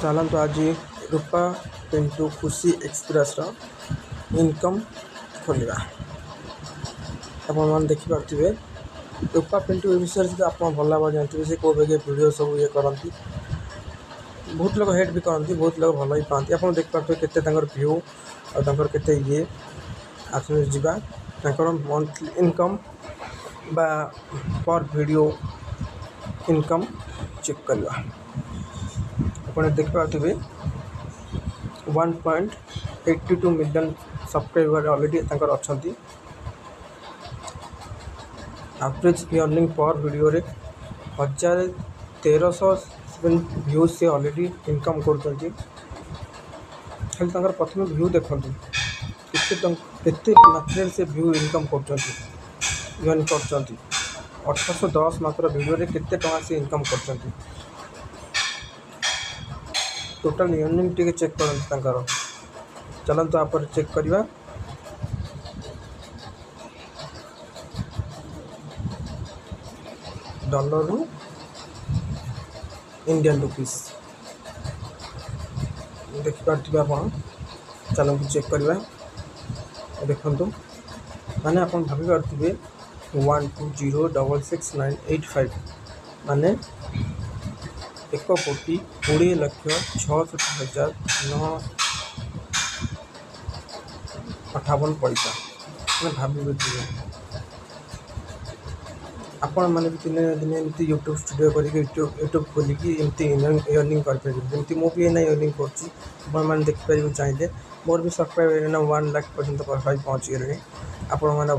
चलतु आज रूपा पिंटू खुशी एक्सप्रेस इनकम खोलिया आप देखिपे रूपा पिंटू ए विषय से आप भल भाव जानते से कौ बगे वीडियो सब ये करती बहुत लोग हेट भी करती बहुत लोग भल ही पाती आप देखिपे केते व्यू और केते ये आसने जावा मंथली इनकम बा पर वीडियो इनकम चेक करवा आप देखिपे 1.82 मिलियन सब्सक्राइबर ऑलरेडी अच्छा एवरेज अर्निंग पर वीडियो रे 1300 व्यूज से ऑलरेडी इनकम कर प्रथम व्यू देखते मात्रा से व्यू इनकम कर 1810 मात्र वीडियो रे केते टका से इनकम कर टोटल अर्निंग टी चेक कर चलते आप चेक करवा डॉलर रु इंडियन रुपीस देखिपे आप चलते चेक करवा देखु माने आप भावी पारे 120666985 माने 1,20,66,958 पैसा भावी आपण मैंने भी दिन दिन एमती यूट्यूब स्टूडियो करके यूट्यूब खोलिकी एमती अर्निंग करेंगे जमी मुझे ये अर्निंग कर देखिपारे चाहिए मोर भी सब्सक्राइबर 1 लाख पर्यटन पहुँची गए आपण